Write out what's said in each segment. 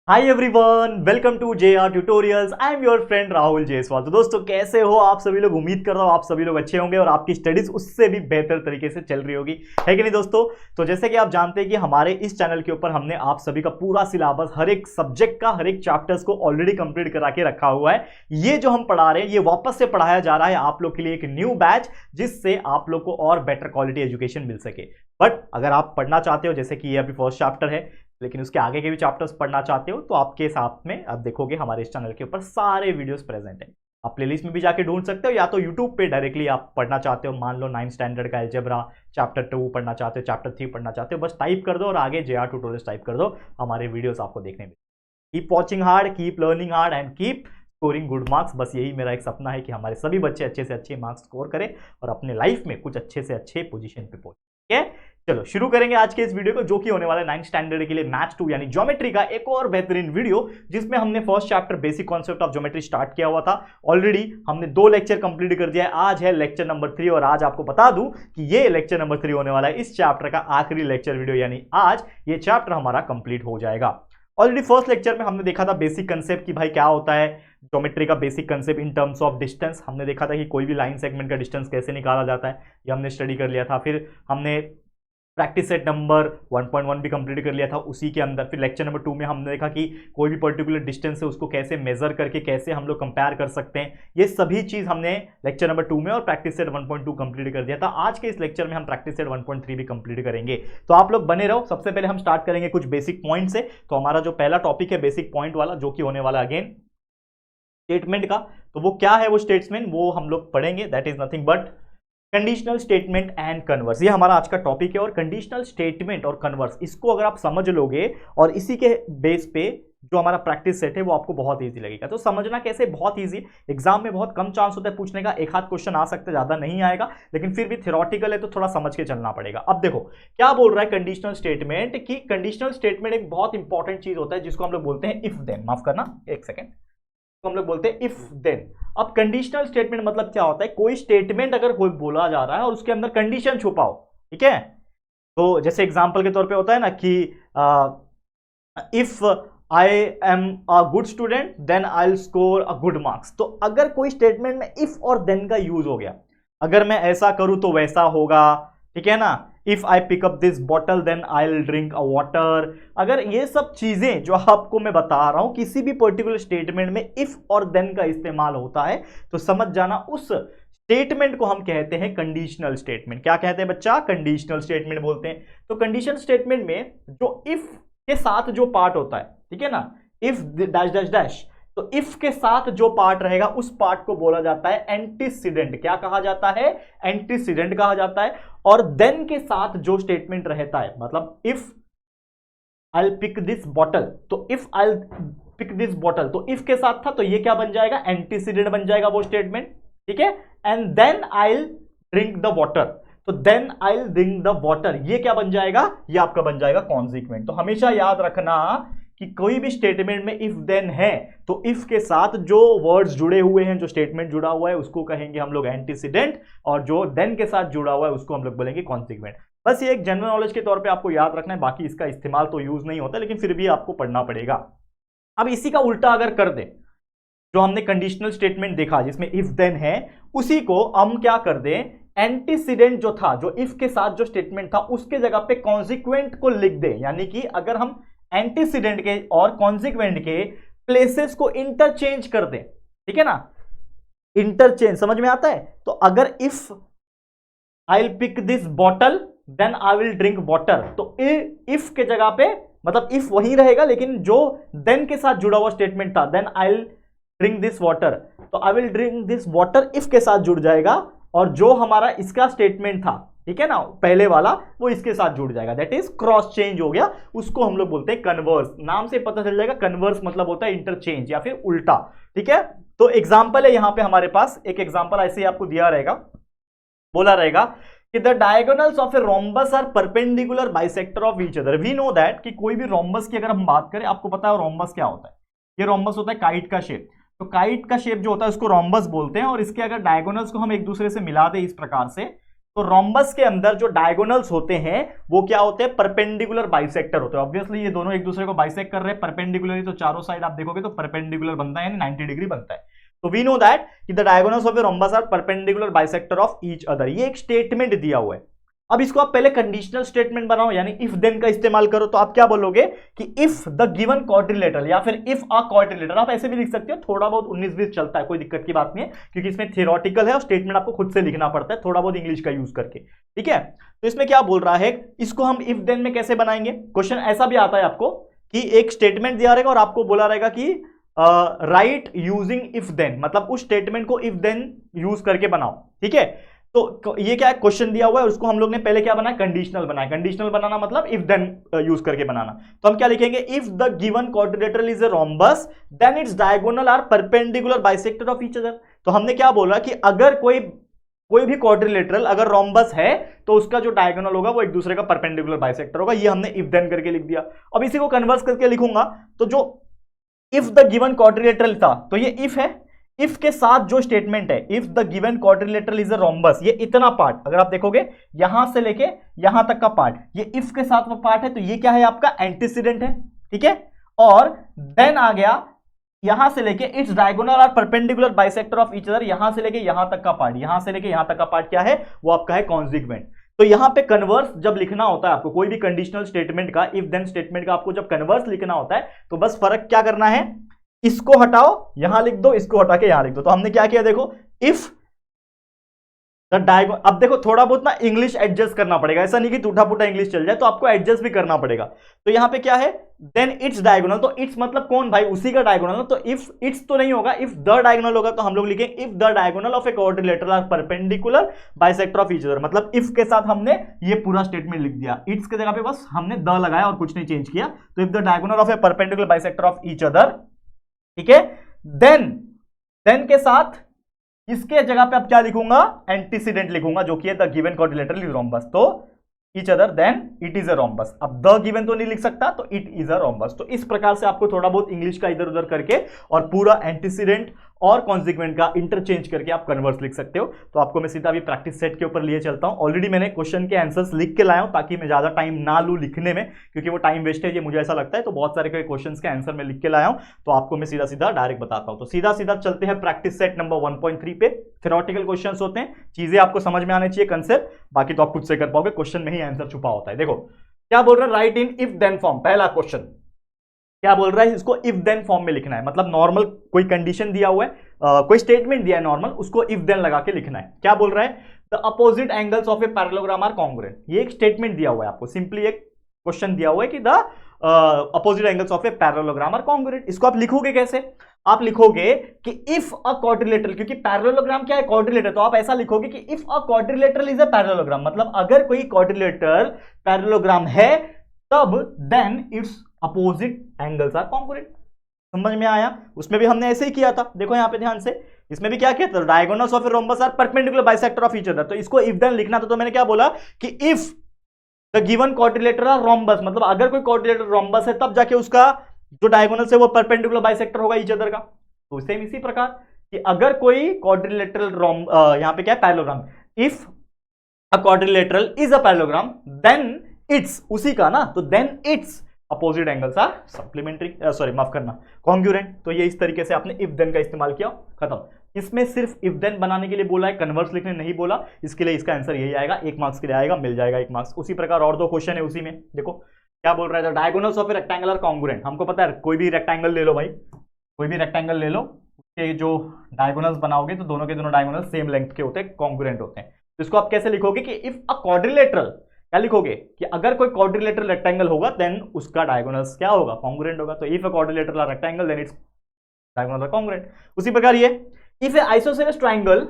Hi everyone, welcome to JR tutorials. I am your friend Rahul Jaiswal. तो दोस्तों कैसे हो आप सभी लोग? उम्मीद कर रहा हूँ आप सभी लोग अच्छे होंगे और आपकी स्टडीज उससे भी बेहतर तरीके से चल रही होगी, है कि नहीं दोस्तों? तो जैसे कि आप जानते हैं कि हमारे इस चैनल के ऊपर हमने आप सभी का पूरा सिलेबस, हर एक सब्जेक्ट का, हर एक चैप्टर्स को ऑलरेडी कंप्लीट करा के रखा हुआ है। ये जो हम पढ़ा रहे हैं ये वापस से पढ़ाया जा रहा है आप लोग के लिए, एक न्यू बैच, जिससे आप लोग को और बेटर क्वालिटी एजुकेशन मिल सके। बट अगर आप पढ़ना चाहते हो, जैसे कि ये अभी फर्स्ट चैप्टर है, लेकिन उसके आगे के भी चैप्टर्स पढ़ना चाहते हो, तो आपके साथ में आप देखोगे हमारे इस चैनल के ऊपर सारे वीडियोस प्रेजेंट हैं। आप प्लेलिस्ट में भी जाके ढूंढ सकते हो, या तो यूट्यूब पे डायरेक्टली आप पढ़ना चाहते हो, मान लो 9th स्टैंडर्ड का अलजेब्रा चैप्टर 2 पढ़ना चाहते हो, चैप्टर 3 पढ़ना चाहते हो, बस टाइप कर दो और आगे जेआर ट्यूटोरियल्स टाइप कर दो, हमारे वीडियोस आपको देखने में। Keep watching hard, keep learning hard and keep scoring good marks. बस यही मेरा एक सपना है कि हमारे सभी बच्चे अच्छे से अच्छे मार्क्स स्कोर करें और अपने लाइफ में कुछ अच्छे से अच्छे पोजीशन पे पहुंचे। ठीक है, चलो शुरू करेंगे आज के इस वीडियो को, जो कि होने वाला है 9th स्टैंडर्ड के लिए मैथ्स 2 यानी ज्योमेट्री का एक और बेहतरीन वीडियो, जिसमें हमने first chapter basic concept of geometry start किया हुआ था। ऑलरेडी हमने 2 लेक्चर कंप्लीट कर दिया है। आज है लेक्चर नंबर 3 और आज आपको बता दूं कि ये लेक्चर नंबर 3 होने वाला है इस चैप्टर का आखिरी लेक्चर वीडियो, यानी आज ये चैप्टर हमारा कंप्लीट हो जाएगा। ऑलरेडी फर्स्ट लेक्चर में हमने देखा था बेसिक कंसेप्ट कि भाई क्या होता है ज्योमेट्री का basic concept in terms of distance. हमने देखा था कि कोई भी लाइन सेगमेंट का डिस्टेंस कैसे निकाला जाता है, ये हमने स्टडी कर लिया था। फिर हमने प्रैक्टिस सेट नंबर 1.1 भी कंप्लीट कर लिया था उसी के अंदर। फिर लेक्चर नंबर 2 में हमने देखा कि कोई भी पर्टिकुलर डिस्टेंस है उसको कैसे मेजर करके कैसे हम लोग कंपेयर कर सकते हैं। ये सभी चीज हमने लेक्चर नंबर 2 में और प्रैक्टिस सेट 1.2 कंप्लीट कर दिया था। आज के इस लेक्चर में हम प्रैक्टिस सेट 1.3 भी कंप्लीट करेंगे, तो आप लोग बने रहो। सबसे पहले हम स्टार्ट करेंगे कुछ बेसिक पॉइंट से। तो हमारा जो पहला टॉपिक है बेसिक पॉइंट वाला, जो कि होने वाला अगेन स्टेटमेंट का। तो वो क्या है वो स्टेटमेंट, वो हम लोग पढ़ेंगे। That is nothing but conditional statement and converse. ये हमारा आज का टॉपिक है। और कंडीशनल स्टेटमेंट और कन्वर्स, इसको अगर आप समझ लोगे और इसी के बेस पे जो हमारा प्रैक्टिस सेट है वो आपको बहुत इजी लगेगा। तो समझना कैसे, बहुत इजी। एग्जाम में बहुत कम चांस होता है पूछने का, एक आध क्वेश्चन आ सकता है, ज्यादा नहीं आएगा, लेकिन फिर भी थ्योरेटिकल है तो थोड़ा समझ के चलना पड़ेगा। अब देखो क्या बोल रहा है कंडीशनल स्टेटमेंट, कि कंडीशनल स्टेटमेंट एक बहुत इंपॉर्टेंट चीज होता है जिसको हम लोग बोलते हैं इफ देन। माफ करना एक सेकेंड, तो हम लोग बोलते हैं इफ देन। अब कंडीशनल स्टेटमेंट मतलब क्या होता है, कोई स्टेटमेंट अगर कोई बोला जा रहा है और उसके अंदर कंडीशन छुपा हो, ठीक है। तो जैसे एग्जांपल के तौर पे होता है ना कि if I am a good student then I will score a good marks. तो अगर कोई स्टेटमेंट में इफ और देन का यूज हो गया, अगर मैं ऐसा करूं तो वैसा होगा, ठीक है ना। If I pick up this bottle then I will drink a water. अगर ये सब चीजें जो आपको मैं बता रहा हूं किसी भी पर्टिकुलर स्टेटमेंट में इफ और देन का इस्तेमाल होता है, तो समझ जाना उस स्टेटमेंट को हम कहते हैं कंडीशनल स्टेटमेंट। क्या कहते हैं बच्चा? कंडीशनल स्टेटमेंट बोलते हैं। तो कंडीशनल स्टेटमेंट में जो इफ के साथ जो पार्ट होता है, ठीक है ना, इफ डैश डैश डैश, तो इफ के साथ जो पार्ट रहेगा उस पार्ट को बोला जाता है एंटीसीडेंट। क्या कहा जाता है? एंटीसीडेंट कहा जाता है। और देन के साथ जो स्टेटमेंट रहता है, मतलब if I pick this bottle, तो if I pick this bottle, तो इफ के साथ था तो ये क्या बन जाएगा? एंटीसीडेंट बन जाएगा वो स्टेटमेंट, ठीक है। And then I drink the water, तो then I drink the water, ये क्या बन जाएगा? ये आपका बन जाएगा कॉन्सिक्वेंट। तो हमेशा याद रखना कि कोई भी स्टेटमेंट में इफ देन है तो इफ के साथ जो वर्ड्स जुड़े हुए हैं, जो स्टेटमेंट जुड़ा हुआ है, उसको कहेंगे हम लोग एंटीसीडेंट, और जो देन के साथ जुड़ा हुआ है उसको हम लोग बोलेंगे कॉन्सिक्वेंट। बस ये एक जनरल नॉलेज के तौर पे आपको याद रखना है, बाकी इसका इस्तेमाल तो यूज नहीं होता, लेकिन फिर भी आपको पढ़ना पड़ेगा। अब इसी का उल्टा अगर कर दे, जो हमने कंडीशनल स्टेटमेंट देखा जिसमें इफ देन है, उसी को हम क्या कर दें, एंटीसीडेंट जो था, जो इफ के साथ जो स्टेटमेंट था उसके जगह पे कॉन्सिक्वेंट को लिख दें। यानी कि अगर हम एंटीसीडेंट के और कॉन्सिक्वेंट के प्लेसेस को इंटरचेंज कर दें, ठीक है ना, इंटरचेंज, समझ में आता है? तो अगर if I will pick this bottle then I will drink water, तो इफ के जगह पे मतलब इफ वही रहेगा, लेकिन जो देन के साथ जुड़ा हुआ स्टेटमेंट था, then I will drink this water, तो I will drink this water if के साथ जुड़ जाएगा, और जो हमारा इसका स्टेटमेंट था, ठीक है ना, पहले वाला, वो इसके साथ जुड़ जाएगा। दैट इज क्रॉस चेंज हो गया, उसको हम लोग बोलते हैं कन्वर्स। नाम से पता चल जाएगा, कन्वर्स मतलब होता है इंटरचेंज या फिर उल्टा, ठीक है। तो एग्जांपल है यहां पे हमारे पास, एक एग्जांपल ऐसे ही आपको दिया रहेगा, बोला रहेगा कि the diagonals of a rhombus are perpendicular bisector of each other. We know that कि कोई भी रोम्बस की अगर हम बात करें, आपको पता है रोम्बस क्या होता है? ये रोम्बस होता है काइट का शेप। तो काइट का शेप जो होता है उसको रोम्बस बोलते हैं, और इसके अगर डायगोनल्स को हम एक दूसरे से मिला दें इस प्रकार से, तो रोम्बस के अंदर जो डायगोनल्स होते हैं वो क्या होते हैं, परपेंडिकुलर बाइसेक्टर होते हैं। ऑब्वियसली ये दोनों एक दूसरे को बाइसेक्ट कर रहे हैं परपेंडिकुलरली, तो चारों साइड आप देखोगे तो परपेंडिकुलर बनता है, यानी 90 डिग्री बनता है। तो वी नो दैट कि the diagonals of a rhombus are perpendicular bisector of each other. ये एक स्टेटमेंट दिया हुआ है। अब इसको आप पहले कंडीशनल स्टेटमेंट बनाओ, यानी इफ देन का इस्तेमाल करो। तो आप क्या बोलोगे कि इफ द गिवन क्वाड्रिलेटरल, या फिर इफ अ क्वाड्रिलेटरल, आप ऐसे भी लिख सकते हो, थोड़ा बहुत 19-20 चलता है, कोई दिक्कत की बात नहीं है, क्योंकि इसमें थियोरेटिकल है और स्टेटमेंट आपको खुद से लिखना पड़ता है, थोड़ा बहुत इंग्लिश का यूज करके, ठीक है। तो इसमें क्या बोल रहा है, इसको हम इफ देन में कैसे बनाएंगे। क्वेश्चन ऐसा भी आता है आपको कि एक स्टेटमेंट दिया रहेगा और आपको बोला रहेगा कि राइट यूजिंग इफ देन, मतलब उस स्टेटमेंट को इफ देन यूज करके बनाओ, ठीक है। तो ये क्या है, क्वेश्चन दिया हुआ है, उसको हम लोग ने पहले क्या बनाया, कंडीशनल बनाया। कंडीशनल बनाना मतलब इफ देन यूज करके बनाना। तो हम क्या लिखेंगे, if the given quadrilateral is a rhombus then its diagonal are perpendicular bisector of each other. तो हमने क्या बोला कि अगर कोई भी क्वाड्रिलेटरल अगर रोम्बस है तो उसका जो डायगोनल होगा वो एक दूसरे का परपेंडिकुलर बाइसेक्टर होगा। ये हमने इफ देन करके लिख दिया। अब इसी को कन्वर्स करके लिखूंगा, तो जो इफ द गिवन क्वाड्रिलेटरल था, तो ये इफ है, इफ के साथ जो स्टेटमेंट है, if the given quadrilateral is a rhombus, ये इतना पार्ट अगर आप देखोगे यहां से लेके यहां तक का पार्ट, ये इफ के साथ वो पार्ट है, तो ये क्या है आपका एंटीसीडेंट है, ठीक है। और देन आ गया यहां से लेके its diagonal are perpendicular bisector of each other, यहां से लेके यहां तक का पार्ट, यहां से लेके यहां तक का पार्ट क्या है, वो आपका है कॉन्सिक्वेंट। तो यहां पे कन्वर्स जब लिखना होता है आपको कोई भी कंडीशनल स्टेटमेंट का, इफ देन स्टेटमेंट का, आपको जब कन्वर्स लिखना होता है तो बस फर्क क्या करना है, इसको हटाओ यहां लिख दो, इसको हटा के यहां लिख दो। तो हमने क्या किया, देखो इफ द डायगोनल, अब देखो थोड़ा बहुत ना इंग्लिश एडजस्ट करना पड़ेगा, ऐसा नहीं कि टूटा फूटा इंग्लिश चल जाए, तो आपको एडजस्ट भी करना पड़ेगा। तो यहां पे क्या है, देन इट्स डायगोनल, तो इट्स मतलब कौन भाई, उसी का डायगोनल। तो इफ इट्स तो नहीं होगा, इफ द डायगोनल होगा, तो हम लोग लिखेंगे if the diagonal of a quadrilateral are perpendicular bisector of each other. मतलब इफ के साथ हमने ये पूरा स्टेटमेंट लिख दिया, इट्स के जगह पे बस हमने द लगाया और कुछ नहीं चेंज किया। तो if the diagonal of A perpendicular bisector of each other, ठीक है, देन के साथ इसके जगह पे अब क्या लिखूंगा, एंटीसीडेंट लिखूंगा, जो कि है the given quadrilateral is rhombus. तो each other then it is a rhombus. अब द गिवन तो नहीं लिख सकता, तो इट इज अ रोम्बस। तो इस प्रकार से आपको थोड़ा बहुत इंग्लिश का इधर उधर करके और पूरा एंटीसीडेंट और कॉन्सिक्वेंट का इंटरचेंज करके आप कन्वर्स लिख सकते हो। तो आपको मैं सीधा अभी प्रैक्टिस सेट के ऊपर लिए चलता हूं। ऑलरेडी मैंने क्वेश्चन के आंसर्स लिख के लाया हूं ताकि मैं ज्यादा टाइम ना लूं लिखने में, क्योंकि वो टाइम वेस्ट है, ये मुझे ऐसा लगता है। तो बहुत सारे क्वेश्चन के आंसर मैं लिख के लाया हूं, तो आपको मैं सीधा सीधा डायरेक्ट बताता हूं। तो सीधा सीधा चलते हैं प्रैक्टिस सेट नंबर 1.3 पे। थ्योरेटिकल क्वेश्चंस होते हैं, चीजें आपको समझ में आने चाहिए, कंसेप्ट, बाकी तो आप खुद से कर पाओगे, क्वेश्चन में ही आंसर छुपा होता है। देखो क्या बोल रहा है, write in if then form. पहला क्वेश्चन क्या बोल रहा है, इसको इफ देन फॉर्म में लिखना है। मतलब नॉर्मल कोई कंडीशन दिया हुआ है, कोई स्टेटमेंट दिया है नॉर्मल, उसको इफ देन लगा के लिखना है। क्या बोल रहा है, the opposite angles of a parallelogram are congruent. ये एक स्टेटमेंट दिया हुआ है आपको, सिंपली एक क्वेश्चन दिया हुआ है कि the opposite angles of a parallelogram are congruent. इसको आप लिखोगे कैसे, आप लिखोगे कि इफ अ क्वाड्रिलेटरल, क्योंकि पैरेललोग्राम क्या है, क्वाड्रिलेटर, तो आप ऐसा लिखोगे कि if a quadrilateral is a parallelogram, मतलब अगर कोई क्वाड्रिलेटरल पैरेललोग्राम है तब then its opposite angles are congruent. समझ में आया, उसमें भी हमने ऐसे ही किया था। देखो यहां पे ध्यान से, इसमें भी क्या किया था, diagonals of a rhombus are perpendicular bisector of each other. तो इसको इफ देन लिखना था, तो मैंने क्या बोला कि if the given quadrilateral are rhombus, मतलब अगर कोई क्वाड्रिलेटर रोम्बस है तब जाके उसका जो डायगोनल्स है वो परपेंडिकुलर बाइसेक्टर होगा ईच अदर का। तो सेम इसी प्रकार कि अगर कोई क्वाड्रिलेटरल यहां पे क्या है, parallelogram, if a quadrilateral is a parallelogram then its, उसी का ना, तो then its opposite angles are supplementary, sorry माफ करना, कॉन्ग्रुएंट। तो ये इस तरीके से आपने इफ देन का इस्तेमाल किया, खत्म। इसमें सिर्फ इफ देन बनाने के लिए बोला है, कन्वर्स लिखने नहीं बोला, इसके लिए इसका आंसर यही आएगा, 1 मार्क्स के लिए आएगा, मिल जाएगा 1 मार्क्स। उसी प्रकार और 2 क्वेश्चन है उसी में। देखो क्या बोल रहा है, diagonals of a rectangle are congruent. हमको पता है, कोई भी रेक्टेंगल ले लो भाई, कोई भी रेक्टेंगल ले लो, उसके जो डायगोनल्स बनाओगे तो दोनों के दोनों डायगोनल्स सेम लेंथ के होते हैं, कॉन्ग्रुएंट होते हैं। तो इसको आप कैसे लिखोगे कि इफ अ क्वाड्रिलेटरल, क्या लिखोगे कि अगर कोई क्वाड्रिलेटरल रेक्टेंगल होगा देन उसका डायगोनल्स क्या होगा, कॉन्ग्रुएंट होगा। तो if a quadrilateral are rectangle then its diagonal are congruent. उसी प्रकार ये if a isosceles triangle,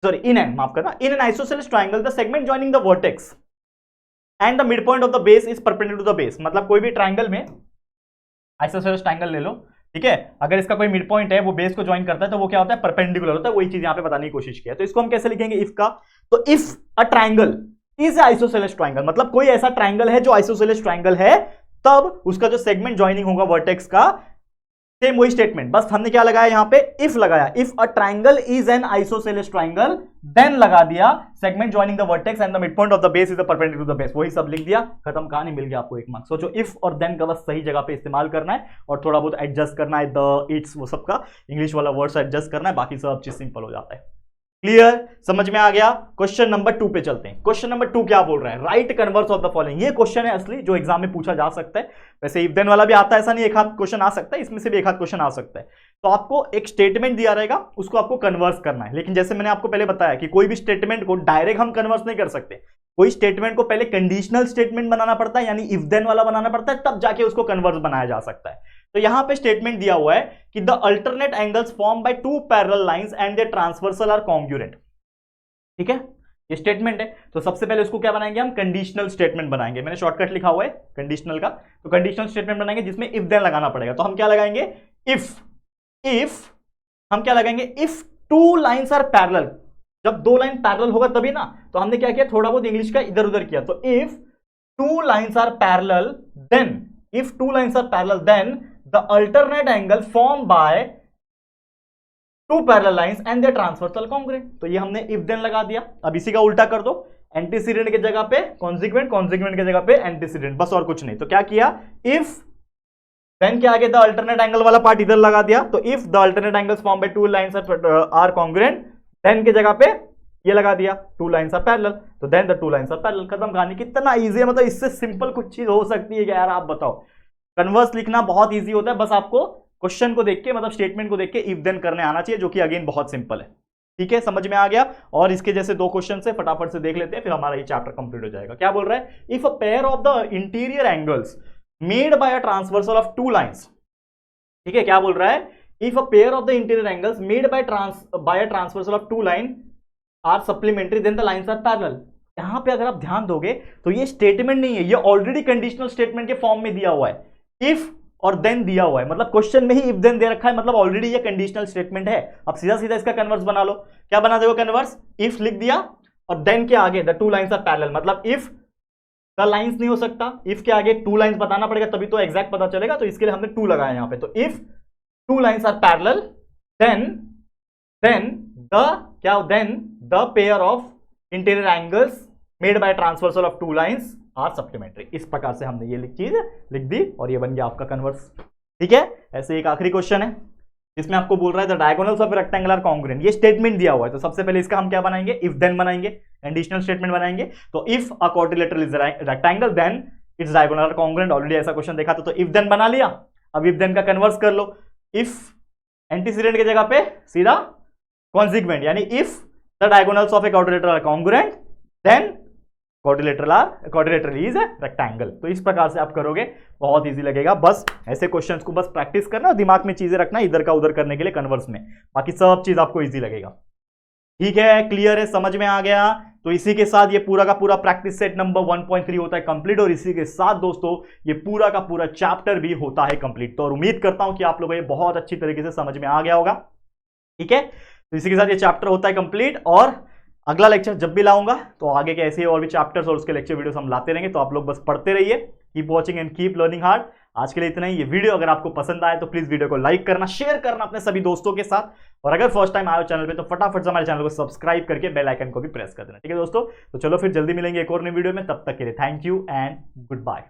sorry in an, माफ करना, in an isosceles triangle the segment joining the vertex and the mid point of the base is perpendicular to the base. मतलब कोई भी triangle में, isosceles triangle ले लो, ठीक है, अगर इसका कोई मिड पॉइंट है वो बेस को ज्वाइन करता है तो वो क्या होता है, परपेंडिकुलर होता है। वही चीज यहां पे बताने की कोशिश किया। तो इसको हम कैसे लिखेंगे इफ का, तो if a triangle is isosceles triangle, मतलब कोई ऐसा ट्रायंगल है जो आइसोसेलेस ट्रायंगल है, तब उसका जो सेगमेंट ज्वाइनिंग होगा वर्टेक्स का सेम वही स्टेटमेंट, बस हमने क्या लगाया यहां पे, इफ लगाया, if a triangle is an isosceles triangle, then लगा दिया segment joining the vertex and the mid point of the base is the perpendicular to the base, वही सब लिख दिया, खत्म, कहानी, मिल गया आपको 1 मार्क्स। सोचो इफ और देन का बस सही जगह पे इस्तेमाल करना है और थोड़ा बहुत एडजस्ट करना है, द, इट्स, वो सब का इंग्लिश वाला वर्ड्स एडजस्ट करना है, बाकी सब चीज सिंपल हो जाता है। क्लियर, समझ में आ गया। क्वेश्चन नंबर 2 पे चलते हैं। क्वेश्चन नंबर 2 क्या बोल रहा है, right converse of the following. ये क्वेश्चन है असली जो एग्जाम में पूछा जा सकता है, वैसे इफ देन वाला भी आता है, ऐसा नहीं, एक हाथ क्वेश्चन आ सकता है, इसमें से भी एक हाथ क्वेश्चन आ सकता है। तो आपको एक स्टेटमेंट दिया रहेगा, उसको आपको कन्वर्स करना है, लेकिन जैसे मैंने आपको पहले बताया कि कोई भी स्टेटमेंट को डायरेक्ट हम कन्वर्स नहीं कर सकते, कोई स्टेटमेंट को पहले कंडीशनल स्टेटमेंट बनाना पड़ता है, यानी इफ देन वाला बनाना पड़ता है, तब जाके उसको कन्वर्स बनाया जा सकता है। तो यहां पे स्टेटमेंट दिया हुआ है कि the alternate angles form by 2 parallel lines and their transversal are congruent. ठीक है, ये स्टेटमेंट है। तो सबसे पहले उसको क्या बनाएंगे हम, कंडीशनल स्टेटमेंट बनाएंगे, मैंने शॉर्टकट लिखा हुआ है कंडीशनल का। तो कंडीशनल स्टेटमेंट बनाएंगे जिसमें इफ देन लगाना पड़ेगा। तो हम क्या लगाएंगे, इफ हम क्या लगाएंगे, इफ 2 लाइंस आर पैरेलल, जब 2 लाइन पैरेलल होगा तभी ना। तो हमने क्या किया, थोड़ा बहुत इंग्लिश का इधर उधर किया। तो if 2 lines are parallel then, if 2 lines are parallel then the alternate angle form by 2 parallel lines and their transversal congruent. तो ये हमने इफ देन लगा दिया। अब इसी का उल्टा कर दो, एंटीसीडेंट की जगह पे कॉन्सिक्वेंट, कॉन्सिक्वेंट की जगह पे एंटीसीडेंट, बस और कुछ नहीं। तो क्या किया, इफ देन के आगे द अल्टरनेट एंगल वाला पार्ट इधर लगा दिया। तो if the alternate angles form by 2 lines are congruent, then के जगह पे ये लगा दिया 2 लाइंस आर पैरेलल, तो then the 2 lines are parallel, खत्म कहानी। कितना इजी है, मतलब इससे सिंपल कुछ चीज हो सकती है क्या यार, आप बताओ। कन्वर्स लिखना बहुत इजी होता है, बस आपको क्वेश्चन को देख के, मतलब स्टेटमेंट को देख के इफ देन करने आना चाहिए, जो कि अगेन बहुत सिंपल है। ठीक है, समझ में आ गया। और इसके जैसे 2 क्वेश्चन से फटाफट से देख लेते हैं, फिर हमारा ये चैप्टर कंप्लीट हो जाएगा। क्या बोल रहा है, if a pair of the interior angles made by a transversal of 2 lines. ठीक है, क्या बोल रहा है, if a pair of the interior angles made by a transversal of 2 line are supplementary then the lines are parallel. यहां पे अगर आप ध्यान दोगे तो ये स्टेटमेंट नहीं है, ये ऑलरेडी कंडीशनल स्टेटमेंट के फॉर्म में दिया हुआ है, इफ और देन दिया हुआ है, मतलब क्वेश्चन में ही इफ देन दे रखा है, मतलब ऑलरेडी ये कंडीशनल स्टेटमेंट है। अब सीधा सीधा इसका कन्वर्स बना लो। क्या बना दोगे कन्वर्स, इफ लिख दिया और देन के आगे द 2 लाइंस आर पैरेलल, मतलब इफ द लाइंस नहीं हो सकता, इफ के आगे 2 लाइंस बताना पड़ेगा तभी तो एग्जैक्ट पता चलेगा, तो इसके लिए हमने 2 लगाया यहां पे। तो if 2 lines are parallel then the pair of interior angles made by transversal of 2 lines are supplementary. इस प्रकार से हमने ये चीज लिख दी और ये बन गया आपका कन्वर्स। ठीक है, ऐसे एक आखिरी क्वेश्चन है जिसमें आपको बोल रहा है the diagonals of rectangle are congruent. ये स्टेटमेंट दिया हुआ है, तो सबसे पहले इसका हम क्या बनाएंगे, इफ देन बनाएंगे, कंडीशनल स्टेटमेंट बनाएंगे। तो if a quadrilateral is rectangle then its diagonal are congruent, already ऐसा क्वेश्चन देखा था। तो इफ देन बना लिया, अब इफ देन का कन्वर्स कर लो, इफ एंटीसीडेंट की जगह पे सीधा कॉन्सिक्वेंट, यानी if the diagonals of a quadrilateral are congruent then quadrilateral is rectangle. तो इस प्रकार से आप करोगे, बहुत इजी लगेगा। बस ऐसे क्वेश्चंस को बस प्रैक्टिस करना और दिमाग में चीजें रखना इधर का उधर करने के लिए कन्वर्स में, बाकी सब चीज आपको इजी लगेगा। ठीक है, क्लियर है, समझ में आ गया। तो इसी के साथ ये पूरा का पूरा प्रैक्टिस सेट नंबर 1.3 होता है कंप्लीट, और इसी के साथ दोस्तों ये पूरा का पूरा चैप्टर भी होता है कंप्लीट। तो और उम्मीद करता हूं कि आप लोगों को ये बहुत अच्छी तरीके से समझ में आ गया होगा। ठीक है, तो इसी के साथ ये चैप्टर होता है कंप्लीट, और अगला लेक्चर जब भी लाऊंगा तो आगे के ऐसे ही और भी चैप्टर्स और उसके लेक्चर वीडियोस हम लाते रहेंगे। तो आप लोग बस पढ़ते रहिए, keep watching and keep learning hard. आज के लिए इतना ही। ये वीडियो अगर आपको पसंद आए तो प्लीज वीडियो को लाइक करना, शेयर करना अपने सभी दोस्तों के साथ, और अगर फर्स्ट टाइम आए हो चैनल पे तो फटाफट से हमारे चैनल को सब्सक्राइब करके बेल आइकन को भी प्रेस कर देना। ठीक है दोस्तों, तो चलो फिर जल्दी मिलेंगे एक और नई वीडियो में, तब तक के लिए thank you and good bye.